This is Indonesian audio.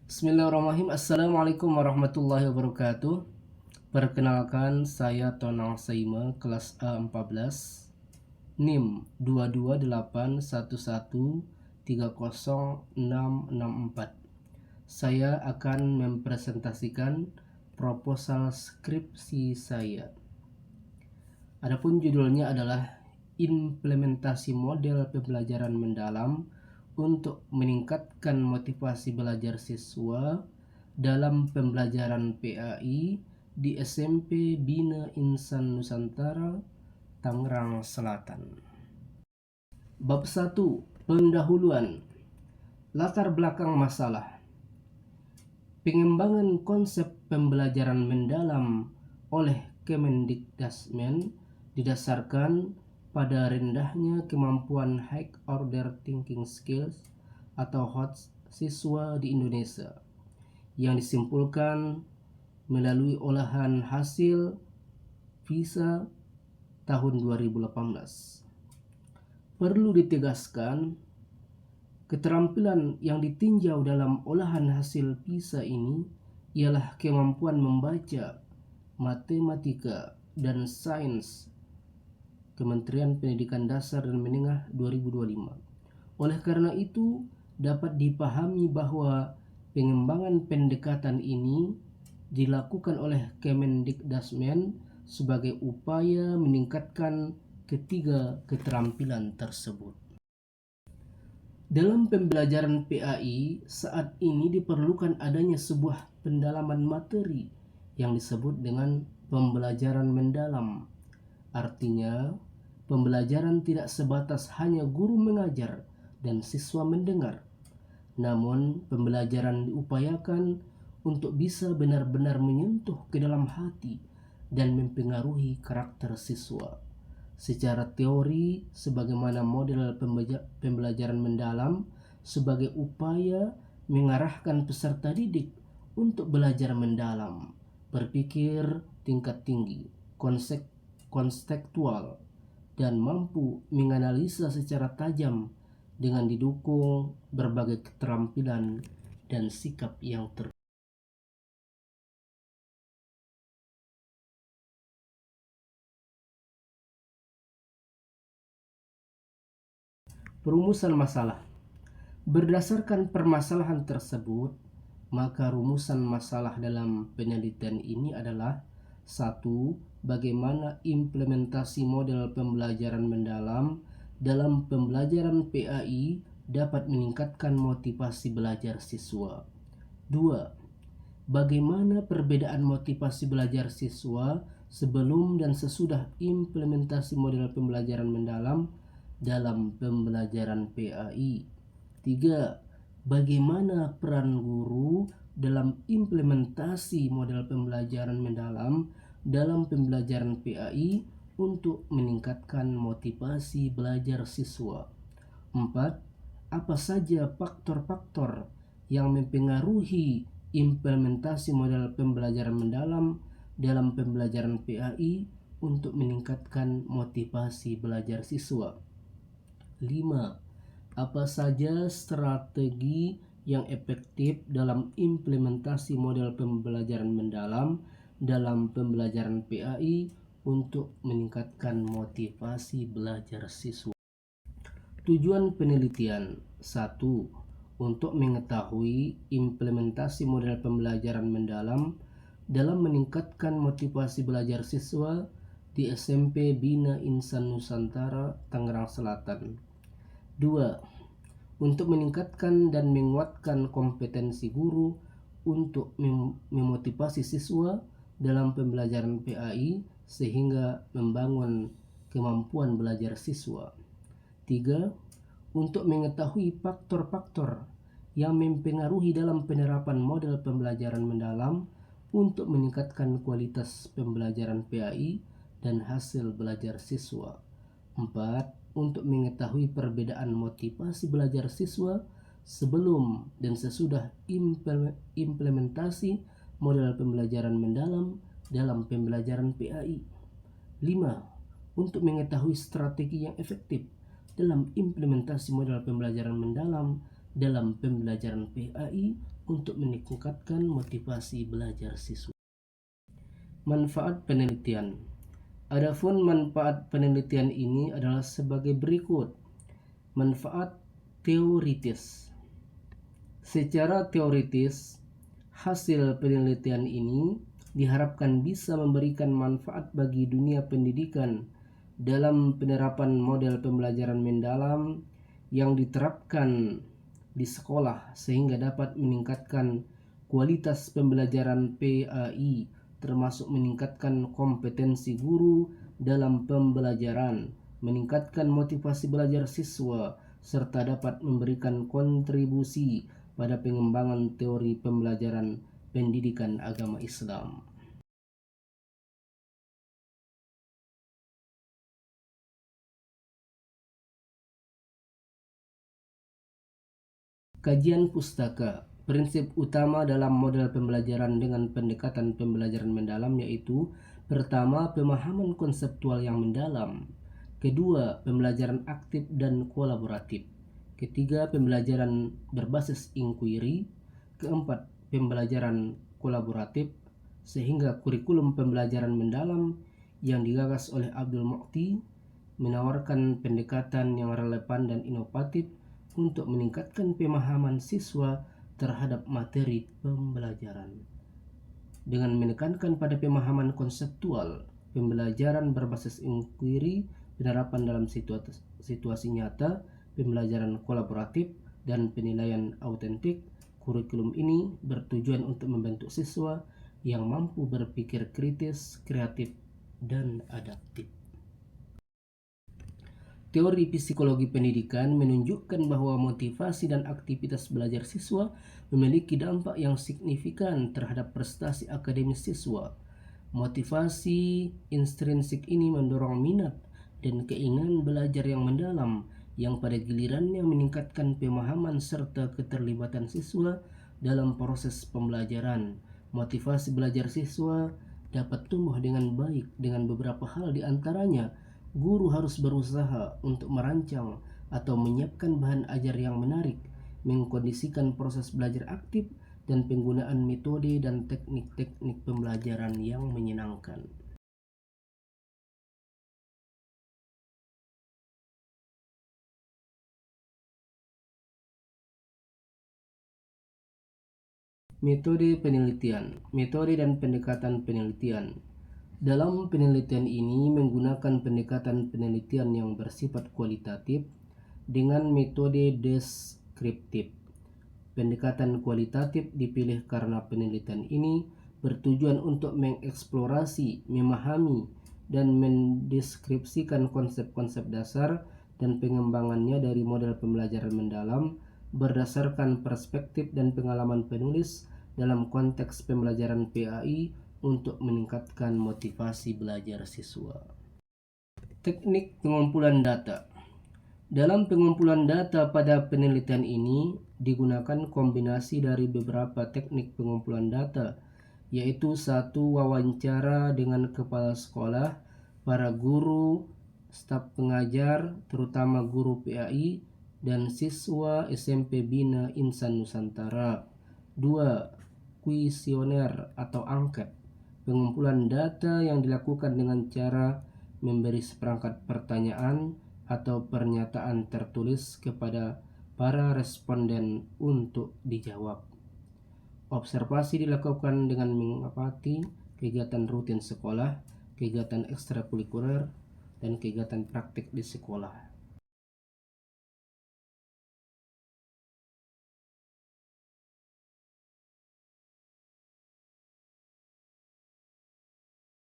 Bismillahirrahmanirrahim. Assalamualaikum warahmatullahi wabarakatuh. Perkenalkan, saya Tonang Saima, kelas A14, NIM 22811306664. Saya akan mempresentasikan proposal skripsi saya. Adapun judulnya adalah implementasi model pembelajaran mendalam untuk meningkatkan motivasi belajar siswa dalam pembelajaran PAI di SMP Bina Insan Nusantara, Tangerang Selatan. Bab 1. Pendahuluan. Latar belakang masalah. Pengembangan konsep pembelajaran mendalam oleh Kemendikdasmen didasarkan pada rendahnya kemampuan high order thinking skills atau HOTS siswa di Indonesia, yang disimpulkan melalui olahan hasil PISA tahun 2018. Perlu ditegaskan, keterampilan yang ditinjau dalam olahan hasil PISA ini ialah kemampuan membaca, matematika, dan sains Kementerian Pendidikan Dasar dan Menengah 2025. Oleh karena itu, dapat dipahami bahwa pengembangan pendekatan ini dilakukan oleh Kemendikdasmen sebagai upaya meningkatkan ketiga keterampilan tersebut. Dalam pembelajaran PAI, saat ini diperlukan adanya sebuah pendalaman materi yang disebut dengan pembelajaran mendalam. Artinya, pembelajaran tidak sebatas hanya guru mengajar dan siswa mendengar, namun pembelajaran diupayakan untuk bisa benar-benar menyentuh ke dalam hati dan mempengaruhi karakter siswa. Secara teori, sebagaimana model pembelajaran mendalam sebagai upaya mengarahkan peserta didik untuk belajar mendalam, berpikir tingkat tinggi, konseptual, dan mampu menganalisa secara tajam dengan didukung berbagai keterampilan dan sikap yang Perumusan masalah. Berdasarkan permasalahan tersebut, maka rumusan masalah dalam penelitian ini adalah: 1. Bagaimana implementasi model pembelajaran mendalam dalam pembelajaran PAI dapat meningkatkan motivasi belajar siswa. 2. Bagaimana perbedaan motivasi belajar siswa sebelum dan sesudah implementasi model pembelajaran mendalam dalam pembelajaran PAI. 3. Bagaimana peran guru dalam implementasi model pembelajaran mendalam dalam pembelajaran PAI untuk meningkatkan motivasi belajar siswa. 4. Apa saja faktor-faktor yang mempengaruhi implementasi model pembelajaran mendalam dalam pembelajaran PAI untuk meningkatkan motivasi belajar siswa. 5. Apa saja strategi yang efektif dalam implementasi model pembelajaran mendalam dalam pembelajaran PAI untuk meningkatkan motivasi belajar siswa. Tujuan penelitian: 1. Untuk mengetahui implementasi model pembelajaran mendalam dalam meningkatkan motivasi belajar siswa di SMP Bina Insan Nusantara, Tangerang Selatan. 2. Untuk meningkatkan dan menguatkan kompetensi guru untuk memotivasi siswa dalam pembelajaran PAI sehingga membangun kemampuan belajar siswa. 3. Untuk mengetahui faktor-faktor yang mempengaruhi dalam penerapan model pembelajaran mendalam untuk meningkatkan kualitas pembelajaran PAI dan hasil belajar siswa. 4. Untuk mengetahui perbedaan motivasi belajar siswa sebelum dan sesudah implementasi model pembelajaran mendalam dalam pembelajaran PAI. 5. Untuk mengetahui strategi yang efektif dalam implementasi model pembelajaran mendalam dalam pembelajaran PAI untuk meningkatkan motivasi belajar siswa. Manfaat penelitian. Adapun manfaat penelitian ini adalah sebagai berikut. Manfaat teoritis. Secara teoritis, hasil penelitian ini diharapkan bisa memberikan manfaat bagi dunia pendidikan dalam penerapan model pembelajaran mendalam yang diterapkan di sekolah sehingga dapat meningkatkan kualitas pembelajaran PAI, termasuk meningkatkan kompetensi guru dalam pembelajaran, meningkatkan motivasi belajar siswa, serta dapat memberikan kontribusi pada pengembangan teori pembelajaran pendidikan agama Islam. Kajian pustaka. Prinsip utama dalam model pembelajaran dengan pendekatan pembelajaran mendalam yaitu: pertama, pemahaman konseptual yang mendalam; kedua, pembelajaran aktif dan kolaboratif; ketiga, pembelajaran berbasis inquiry; keempat, pembelajaran kolaboratif. Sehingga kurikulum pembelajaran mendalam yang digagas oleh Abdul Mu'ti menawarkan pendekatan yang relevan dan inovatif untuk meningkatkan pemahaman siswa terhadap materi pembelajaran. Dengan menekankan pada pemahaman konseptual, pembelajaran berbasis inquiry, penerapan dalam situasi nyata, pembelajaran kolaboratif, dan penilaian autentik, kurikulum ini bertujuan untuk membentuk siswa yang mampu berpikir kritis, kreatif, dan adaptif. Teori psikologi pendidikan menunjukkan bahwa motivasi dan aktivitas belajar siswa memiliki dampak yang signifikan terhadap prestasi akademis siswa. Motivasi intrinsik ini mendorong minat dan keinginan belajar yang mendalam, yang pada gilirannya meningkatkan pemahaman serta keterlibatan siswa dalam proses pembelajaran. Motivasi belajar siswa dapat tumbuh dengan baik dengan beberapa hal, diantaranya: guru harus berusaha untuk merancang atau menyiapkan bahan ajar yang menarik, mengkondisikan proses belajar aktif, dan penggunaan metode dan teknik-teknik pembelajaran yang menyenangkan. Metode penelitian, metode dan pendekatan penelitian. Dalam penelitian ini menggunakan pendekatan penelitian yang bersifat kualitatif dengan metode deskriptif. Pendekatan kualitatif dipilih karena penelitian ini bertujuan untuk mengeksplorasi, memahami, dan mendeskripsikan konsep-konsep dasar dan pengembangannya dari model pembelajaran mendalam berdasarkan perspektif dan pengalaman penulis dalam konteks pembelajaran PAI untuk meningkatkan motivasi belajar siswa. Teknik pengumpulan data. Dalam pengumpulan data pada penelitian ini digunakan kombinasi dari beberapa teknik pengumpulan data, yaitu: 1. Wawancara dengan kepala sekolah, para guru, staf pengajar, terutama guru PAI, dan siswa SMP Bina Insan Nusantara. 2. Kuesioner atau angket. Pengumpulan data yang dilakukan dengan cara memberi seperangkat pertanyaan atau pernyataan tertulis kepada para responden untuk dijawab. Observasi dilakukan dengan mengamati kegiatan rutin sekolah, kegiatan ekstrakurikuler, dan kegiatan praktik di sekolah.